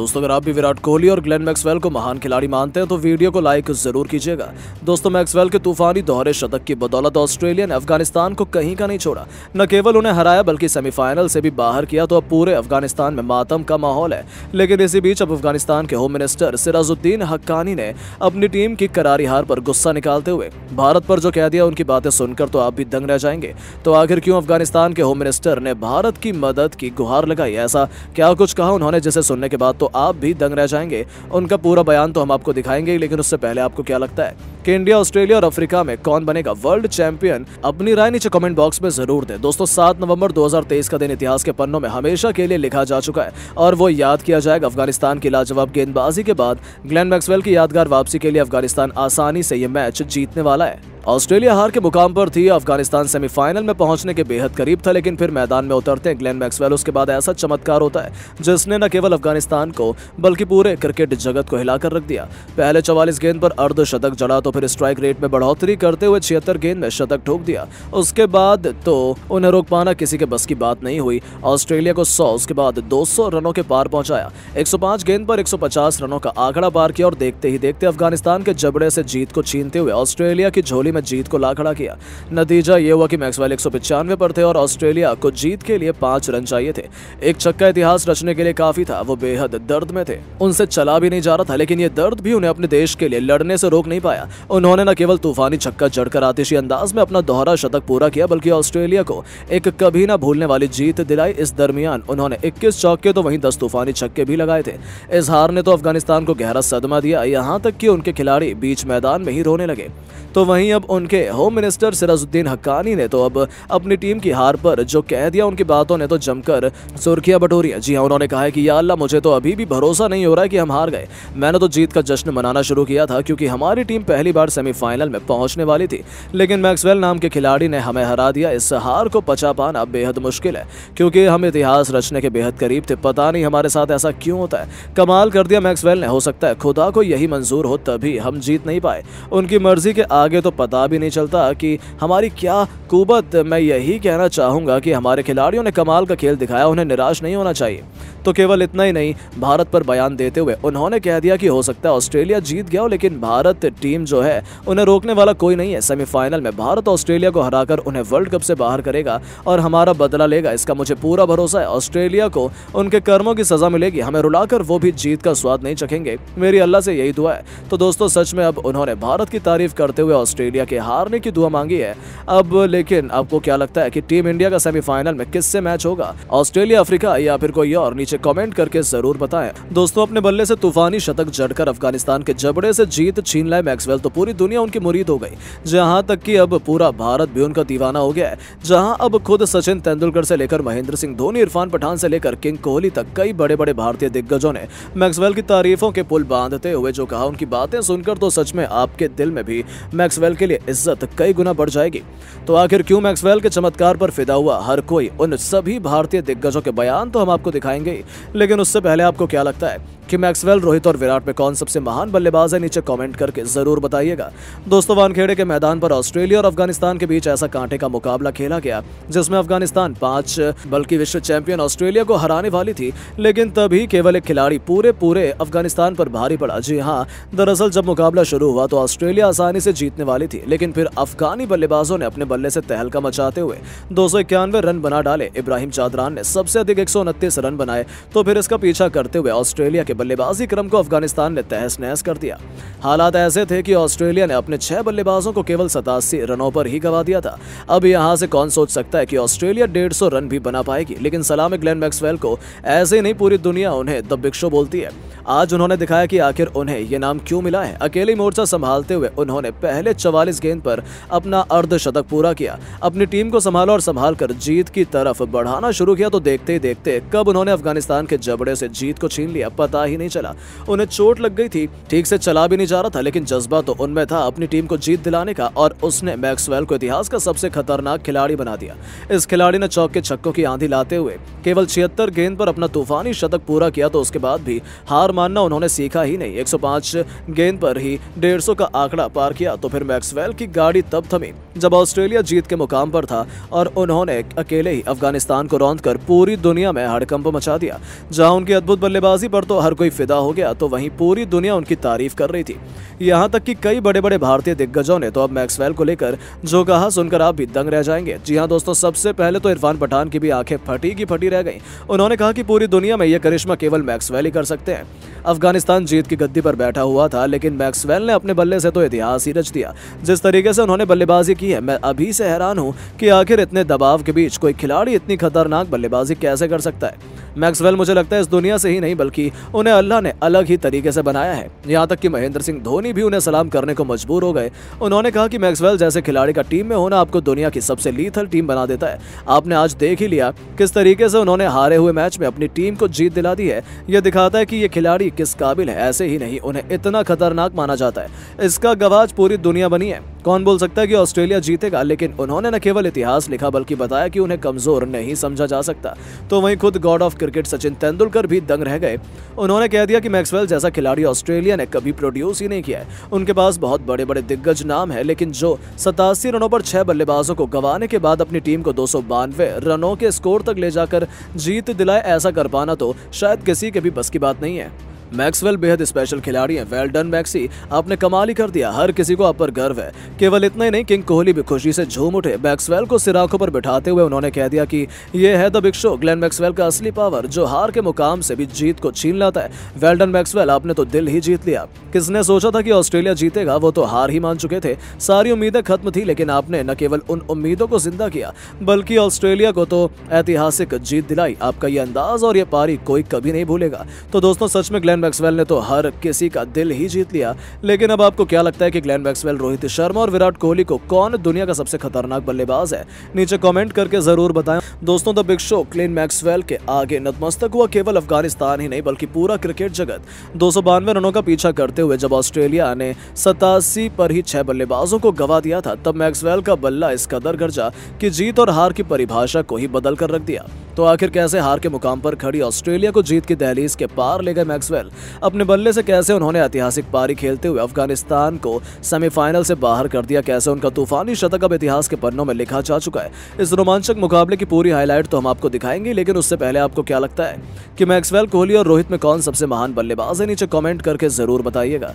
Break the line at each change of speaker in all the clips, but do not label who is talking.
दोस्तों, अगर आप भी विराट कोहली और ग्लेन मैक्सवेल को महान खिलाड़ी मानते हैं तो वीडियो को लाइक जरूर कीजिएगा। दोस्तों, मैक्सवेल के तूफानी दोहरे शतक की बदौलत ऑस्ट्रेलिया ने अफगानिस्तान को कहीं का नहीं छोड़ा। न केवल उन्हें हराया बल्कि सेमीफाइनल से भी बाहर किया। तो अब पूरे अफगानिस्तान में मातम का माहौल है। लेकिन इसी बीच अब अफगानिस्तान के होम मिनिस्टर सिराजुद्दीन हक्कानी ने अपनी टीम की करारी हार पर गुस्सा निकालते हुए भारत पर जो कह दिया, उनकी बातें सुनकर तो आप भी दंग रह जाएंगे। तो आखिर क्यों अफगानिस्तान के होम मिनिस्टर ने भारत की मदद की गुहार लगाई? ऐसा क्या कुछ कहा उन्होंने जिसे सुनने के बाद तो आप भी दंग रह जाएंगे। उनका पूरा बयान तो हम आपको दिखाएंगे, लेकिन उससे पहले आपको क्या लगता है कि इंडिया, ऑस्ट्रेलिया और अफ्रीका में कौन बनेगा वर्ल्ड चैंपियन? अपनी राय नीचे कमेंट बॉक्स में जरूर दें। दोस्तों, 7 नवंबर 2023 का दिन इतिहास के पन्नों में हमेशा के लिए लिखा जा चुका है और वो याद किया जाएगा। अफगानिस्तान की लाजवाब गेंदबाजी के बाद ग्लेन मैक्सवेल की यादगार वापसी के लिए अफगानिस्तान आसानी से ये मैच जीतने वाला है। ऑस्ट्रेलिया हार के मुकाम पर थी। अफगानिस्तान सेमीफाइनल में पहुंचने के बेहद करीब था, लेकिन फिर मैदान में उतरते हैं ग्लेन मैक्सवेल। उसके बाद ऐसा चमत्कार होता है जिसने न केवल अफगानिस्तान को बल्कि पूरे क्रिकेट जगत को हिलाकर रख दिया। पहले 44 गेंद पर अर्धशतक जड़ा, तो फिर स्ट्राइक रेट में बढ़ोतरी करते हुए 76 गेंद में शतक ठोक दिया। उसके बाद तो उन्हें रोक पाना किसी के बस की बात नहीं हुई। ऑस्ट्रेलिया को 100, उसके बाद 200 रनों के पार पहुंचाया। 105 गेंद पर 150 रनों का आंकड़ा पार किया और देखते ही देखते अफगानिस्तान के जबड़े से जीत को छीनते हुए ऑस्ट्रेलिया की झोली में जीत को ला खड़ा किया। नतीजा ये हुआ कि मैक्सवेल 195 पर थे और ऑस्ट्रेलिया को जीत के लिए 5 रन चाहिए थे। एक छक्का इतिहास रचने के लिए काफी था। वो बेहद दर्द में थे, उनसे चला भी नहीं जा रहा था, लेकिन ये दर्द भी उन्हें अपने देश के लिए लड़ने से रोक नहीं पाया। उन्होंने न केवल तूफानी छक्का जड़कर आतिशी अंदाज में अपना दोहरा शतक पूरा किया, बल्कि ऑस्ट्रेलिया को एक कभी ना भूलने वाली जीत दिलाई। इस दरमियान उन्होंने 21 चौके तो वहीं 10 तूफानी छक्के भी लगाए थे। इस हार ने तो अफगानिस्तान को गहरा सदमा दिया, यहाँ तक कि उनके खिलाड़ी बीच मैदान में ही रोने लगे। तो वहीं अब उनके होम मिनिस्टर सिराजुद्दीन हक्कानी ने तो अब अपनी टीम की हार पर जो कह दिया, उनकी बातों ने तो जमकर सुर्खियां बटोरी हैं। जी हां, उन्होंने कहा है कि या अल्लाह, मुझे तो अभी भी भरोसा नहीं हो रहा है कि हम हार गए। मैंने तो जीत का जश्न मनाना शुरू किया था क्योंकि हमारी टीम पहली बार सेमीफाइनल में पहुंचने वाली थी, लेकिन मैक्सवेल नाम के खिलाड़ी ने हमें हरा दिया। इस हार को पचा पाना बेहद मुश्किल है क्योंकि हम इतिहास रचने के बेहद करीब थे। पता नहीं हमारे साथ ऐसा क्यों होता है। कमाल कर दिया मैक्सवेल ने। हो सकता है खुदा को यही मंजूर हो तभी हम जीत नहीं पाए। उनकी मर्जी के आगे तो पता भी नहीं चलता कि हमारी क्या कुबत। मैं यही कहना चाहूंगा कि हमारे खिलाड़ियों ने कमाल का खेल दिखाया, उन्हें निराश नहीं होना चाहिए। तो केवल इतना ही नहीं, भारत पर बयान देते हुए उन्होंने कह दिया कि हो सकता है ऑस्ट्रेलिया जीत गया हो, लेकिन भारत टीम जो है उन्हें रोकने वाला कोई नहीं है। सेमीफाइनल में भारत ऑस्ट्रेलिया को हराकर उन्हें वर्ल्ड कप से बाहर करेगा और हमारा बदला लेगा, इसका मुझे पूरा भरोसा है। ऑस्ट्रेलिया को उनके कर्मों की सजा मिलेगी, हमें रुलाकर वो भी जीत का स्वाद नहीं चखेंगे। मेरी अल्लाह से यही दुआ है। तो दोस्तों, सच में अब उन्होंने भारत की तारीफ करते हुए ऑस्ट्रेलिया के हारने की दुआ मांगी है। अब लेकिन आपको क्या लगता है कि टीम इंडिया का सेमीफाइनल में किससे मैच होगा? ऑस्ट्रेलिया, अफ्रीका या फिर कोई और? नीचे कमेंट करके जरूर बताएं। दोस्तों, अपने बल्ले से तूफानी शतक जड़कर अफगानिस्तान के जबड़े से जीत छीन लाए मैक्सवेल तो पूरी दुनिया उनकी मुरीद हो गई। जहां तक कि अब पूरा भारत भी उनका दीवाना हो गया है। जहां अब खुद सचिन तेंदुलकर से लेकर महेंद्र सिंह धोनी, इरफान पठान से लेकर किंग कोहली तक कई बड़े बड़े भारतीय दिग्गजों ने मैक्सवेल की तारीफों के पुल बांधते हुए जो कहा, उनकी बातें सुनकर तो सच में आपके दिल में भी मैक्सवेल के लिए इज्जत कई गुना बढ़ जाएगी। तो आखिर क्यों मैक्सवेल के चमत्कार पर फिदा हुआ हर कोई? उन सभी भारतीय दिग्गजों के बयान तो हम आपको दिखाएंगे, लेकिन उससे पहले आपको क्या लगता है कि मैक्सवेल, रोहित और विराट में कौन सबसे महान बल्लेबाज है? नीचे कमेंट करके जरूर बताइएगा। दोस्तों, वानखेड़े के मैदान पर ऑस्ट्रेलिया और अफगानिस्तान के बीच ऐसा कांटे का मुकाबला खेला गया जिसमें अफगानिस्तान 5 बल्कि विश्व चैंपियन ऑस्ट्रेलिया को हराने वाली थी, लेकिन तभी केवल एक खिलाड़ी पूरे अफगानिस्तान पर भारी पड़ा। जी हाँ, दरअसल जब मुकाबला शुरू हुआ तो ऑस्ट्रेलिया आसानी से जीतने वाली थी, लेकिन फिर अफगानी बल्लेबाजों ने अपने बल्ले से तहलका मचाते हुए 291 रन बना डाले। इब्राहिम चादरान ने सबसे अधिक 129 रन बनाए, तो फिर इसका पीछा करते हुए ऑस्ट्रेलिया बल्लेबाजी क्रम को अफगानिस्तान ने तहस नहस कर दिया। हालात ऐसे थे कि ऑस्ट्रेलिया ने अपने 6 बल्लेबाजों को केवल 87 रनों पर ही गवा दिया था। अब यहां से कौन सोच सकता है कि ऑस्ट्रेलिया 150 रन भी बना पाएगी? लेकिन सलाम ग्लेन मैक्सवेल को, ऐसे नहीं पूरी दुनिया उन्हें द बिग शो बोलती है। आज उन्होंने दिखाया कि आखिर उन्हें यह नाम क्यों मिला है। अकेले मोर्चा संभालते हुए उन्होंने पहले 44 गेंद पर अपना अर्धशतक पूरा किया, अपनी टीम को संभाला और संभालकर जीत की तरफ बढ़ाना शुरू किया। तो देखते ही देखते कब उन्होंने अफगानिस्तान के जबड़े से जीत को छीन लिया, पता ही नहीं चला। उन्हें चोट लग गई थी, ठीक से चला भी नहीं जा रहा था, लेकिन जज्बा तो उनमें था अपनी टीम को जीत दिलाने का, और उसने मैक्सवेल को इतिहास का सबसे खतरनाक खिलाड़ी बना दिया। इस खिलाड़ी ने चौके छक्कों की आंधी लाते हुए केवल 76 गेंद पर अपना तूफानी शतक पूरा किया। तो उसके बाद भी हार मानना उन्होंने सीखा ही नहीं। 105 गेंद पर ही 150 का आंकड़ा पार किया। तो फिर मैक्सवेल की गाड़ी तब थमी जब ऑस्ट्रेलिया जीत के मुकाम पर था और उन्होंने अकेले ही अफगानिस्तान को रौंदकर पूरी दुनिया में हड़कंप मचा दिया। जहां उनकी अद्भुत बल्लेबाजी पर तो हर हर कोई फिदा हो गया तो वहीं पूरी दुनिया उनकी तारीफ कर रही थी। यहाँ तक कि कई बड़े बड़े भारतीय दिग्गजों ने तो अब मैक्सवेल को लेकर जो कहा सुनकर आप भी दंग रह जाएंगे। जी हाँ दोस्तों, सबसे पहले तो इरफान पठान की भी आंखें फटी की फटी रह गईं। उन्होंने कहा कि पूरी दुनिया में यह करिश्मा केवल मैक्सवेल ही कर सकते हैं। अफगानिस्तान जीत की गद्दी पर बैठा हुआ था, लेकिन मैक्सवेल ने अपने बल्ले से तो इतिहास ही रच दिया। जिस तरीके से उन्होंने बल्लेबाजी की है, मैं अभी से हैरान हूं कि आखिर इतने दबाव के बीच कोई खिलाड़ी इतनी खतरनाक बल्लेबाजी कैसे कर सकता है। मैक्सवेल मुझे लगता है इस दुनिया से ही नहीं बल्कि उन्हें अल्लाह ने अलग ही तरीके से बनाया है। यहाँ तक कि महेंद्र सिंह धोनी भी उन्हें सलाम करने को मजबूर हो गए। उन्होंने कहा कि मैक्सवेल जैसे खिलाड़ी का टीम में होना आपको दुनिया की सबसे लीथल टीम बना देता है। आपने आज देख ही लिया किस तरीके से उन्होंने हारे हुए मैच में अपनी टीम को जीत दिला दी है। यह दिखाता है कि ये खिलाड़ी किस काबिल है। ऐसे ही नहीं, उन्हें इतना खतरनाक माना जाता है। इसका गवाह पूरी दुनिया बनी है। कौन बोल सकता है कि ऑस्ट्रेलिया जीतेगा, लेकिन उन्होंने न केवल इतिहास लिखा बल्कि बताया कि उन्हें कमजोर नहीं समझा जा सकता। तो वहीं खुद God of cricket Sachin Tendulkar भी दंग रह गए। उन्होंने कह दिया कि मैक्सवेल जैसा खिलाड़ी ऑस्ट्रेलिया ने कभी प्रोड्यूस ही नहीं किया है। उनके पास बहुत बड़े बड़े दिग्गज नाम है, लेकिन जो 87 रनों पर 6 बल्लेबाजों को गंवाने के बाद अपनी टीम को 292 रनों के स्कोर तक ले जाकर जीत दिलाए, ऐसा कर पाना तो शायद किसी के भी बस की बात नहीं है। मैक्सवेल बेहद स्पेशल खिलाड़ी हैं। वेल डन मैक्सी, आपने कमाल ही कर दिया। हर किसी को आप पर गर्व है। केवल इतना ही नहीं, किंग कोहली भी खुशी से झूम उठे। मैक्सवेल को सिर आंखों पर बिठाते हुए उन्होंने कह दिया कि ये है the big show, Glenn Maxwell का असली पावर, जो हार के मुकाम से भी जीत को छीन लाता है। वेल डन मैक्सवेल, आपने तो दिल ही जीत लिया। किसने सोचा था कि ऑस्ट्रेलिया जीतेगा, वो तो हार ही मान चुके थे। सारी उम्मीदें खत्म थी, लेकिन आपने न केवल उन उम्मीदों को जिंदा किया बल्कि ऑस्ट्रेलिया को तो ऐतिहासिक जीत दिलाई। आपका ये अंदाज और ये पारी कोई कभी नहीं भूलेगा। तो दोस्तों, सच में ग्लेन मैक्सवेल ने तो हर किसी का दिल ही जीत लिया। लेकिन अब आपको क्या लगता है कि ग्लेन मैक्सवेल, रोहित शर्मा और विराट कोहली को कौन दुनिया का सबसे खतरनाक बल्लेबाज है? नीचे कमेंट करके जरूर बताएं। दोस्तों, the big show Glenn Maxwell के आगे नतमस्तक हुआ केवल अफगानिस्तान ही नहीं बल्कि पूरा क्रिकेट जगत। 292 रनों का पीछा करते हुए जब ऑस्ट्रेलिया ने 87 पर ही 6 बल्लेबाजों को गंवा दिया था, तब मैक्सवेल का बल्ला इस कदर गरजा कि जीत और हार की परिभाषा को ही बदल कर रख दिया। तो आखिर कैसे हार के मुकाम पर खड़ी ऑस्ट्रेलिया को जीत की दहलीज के पार ले गए मैक्सवेल? अपने बल्ले से कैसे उन्होंने ऐतिहासिक पारी खेलते हुए अफगानिस्तान को सेमीफाइनल से बाहर कर दिया? कैसे उनका तूफानी शतक अब इतिहास के पन्नों में लिखा जा चुका है? इस रोमांचक मुकाबले की पूरी हाईलाइट तो हम आपको दिखाएंगे, लेकिन उससे पहले आपको क्या लगता है कि मैक्सवेल, कोहली और रोहित में कौन सबसे महान बल्लेबाज है? नीचे कमेंट करके जरूर बताइएगा।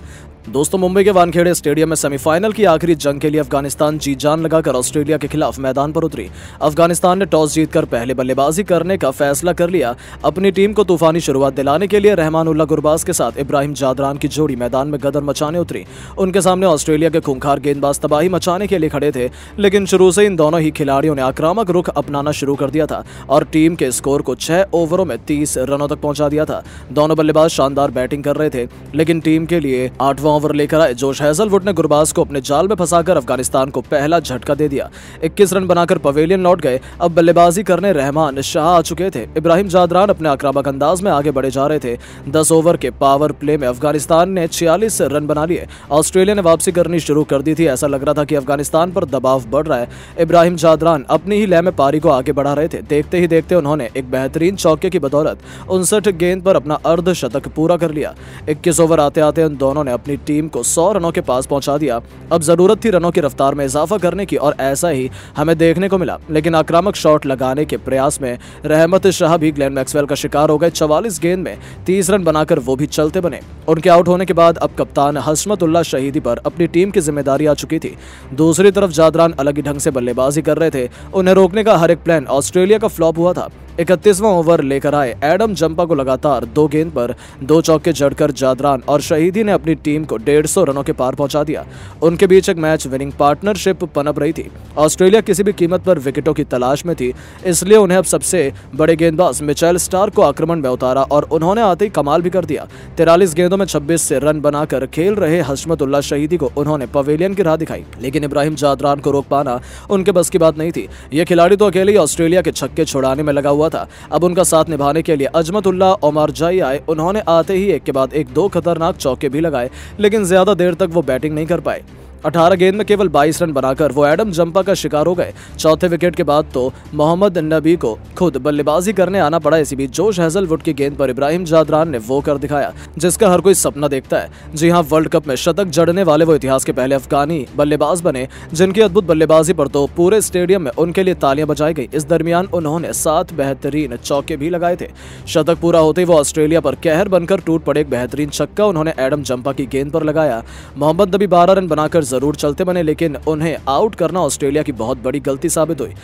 दोस्तों, मुंबई के वानखेड़े स्टेडियम में सेमीफाइनल की आखिरी जंग के लिए अफगानिस्तान जी जान लगाकर ऑस्ट्रेलिया के खिलाफ मैदान पर उतरी। अफगानिस्तान ने टॉस जीतकर पहले बल्लेबाजी करने का फैसला कर लिया। अपनी टीम को तूफानी शुरुआत दिलाने के लिए रहमानुल्लाह गुरबाज के साथ इब्राहिम जादरान की जोड़ी मैदान में गदर मचाने उतरी। उनके सामने ऑस्ट्रेलिया के खूंखार गेंदबाज तबाही मचाने के लिए खड़े थे, लेकिन शुरू से इन दोनों ही खिलाड़ियों ने आक्रामक रुख अपनाना शुरू कर दिया था और टीम के स्कोर को 6 ओवरों में 30 रनों तक पहुंचा दिया था। दोनों बल्लेबाज शानदार बैटिंग कर रहे थे, लेकिन टीम के लिए 8वां ओवर लेकर आए जोश हैजलवुड ने गुरबाज को अपने जाल में फंसाकर अफगानिस्तान को पहला झटका दे दिया। 21 रन बनाकर पवेलियन लौट गए। अब बल्लेबाजी करने रहमान शाह आ चुके थे। इब्राहिम जादरान अपने आक्रामक अंदाज में आगे बढ़े जा रहे थे। 10 ओवर के पावर प्ले में अफगानिस्तान ने 46 रन बना लिए। ऑस्ट्रेलिया ने वापसी करनी शुरू कर दी थी। ऐसा लग रहा था कि अफगानिस्तान पर दबाव बढ़ रहा है। इब्राहिम जादरान अपनी ही लय में पारी को आगे बढ़ा रहे थे। देखते ही देखते उन्होंने एक बेहतरीन चौके की बदौलत 59 गेंद पर अपना अर्धशतक पूरा कर लिया। 21 ओवर आते आते उन दोनों ने अपनी टीम को 100 रनों के पास पहुंचा दिया। अब जरूरत थी रनों की रफ्तार में इजाफा करने की, और ऐसा ही हमें देखने को मिला। लेकिन आक्रामक शॉट लगाने के प्रयास में रहमत शाह भी ग्लेन मैक्सवेल का शिकार हो गए। 44 गेंद में 30 रन बनाकर वो भी चलते बने। उनके आउट होने के बाद अब कप्तान हशमतुल्लाह शहीदी पर अपनी टीम की जिम्मेदारी आ चुकी थी। दूसरी तरफ जादरान अलग ही ढंग से बल्लेबाजी कर रहे थे। उन्हें रोकने का हर एक प्लान ऑस्ट्रेलिया का फ्लॉप हुआ था। 31वां ओवर लेकर आए एडम जंपा को लगातार 2 गेंद पर 2 चौके जड़कर जादरान और शहीदी ने अपनी टीम को 150 रनों के पार पहुंचा दिया। उनके बीच एक मैच विनिंग पार्टनरशिप पनप रही थी। ऑस्ट्रेलिया किसी भी कीमत पर विकेटों की तलाश में थी, इसलिए उन्हें अब सबसे बड़े गेंदबाज मिचेल स्टार्क को आक्रमण में उतारा और उन्होंने आते ही कमाल भी कर दिया। 43 गेंदों में 26 रन बनाकर खेल रहे हशमतुल्लाह शहीदी को उन्होंने पवेलियन की राह दिखाई, लेकिन इब्राहिम जादरान को रोक पाना उनके बस की बात नहीं थी। यह खिलाड़ी तो अकेले ही ऑस्ट्रेलिया के छक्के छुड़ाने में लगा हुआ था। अब उनका साथ निभाने के लिए अजमतुल्लाह ओमरजाई आए। उन्होंने आते ही एक के बाद एक 2 खतरनाक चौके भी लगाए, लेकिन ज्यादा देर तक वो बैटिंग नहीं कर पाए। 18 गेंद में केवल 22 रन बनाकर वो एडम जंपा का शिकार हो गए। चौथे विकेट के बाद तो मोहम्मद नबी को खुद बल्लेबाजी करने आना पड़ा। इसी बीच जोश हैजलवुड की गेंद पर इब्राहिम जादरान ने वो कर दिखाया जिसका हर कोई सपना देखता है। जी हां, वर्ल्ड कप में शतक जड़ने वाले वो इतिहास के पहले अफगानी बल्लेबाज बने जिनकी अद्भुत बल्लेबाजी पर तो पूरे स्टेडियम में उनके लिए तालियां बजाई गई। इस दरमियान उन्होंने 7 बेहतरीन चौके भी लगाए थे। शतक पूरा होते ही वो ऑस्ट्रेलिया पर कहर बनकर टूट पड़े। एक बेहतरीन छक्का उन्होंने एडम जंपा की गेंद पर लगाया। मोहम्मद नबी 12 रन बनाकर जरूर चलते बने, लेकिन उन्हें आउट करना ऑस्ट्रेलिया की बहुत बड़ी गलती साबित हुई।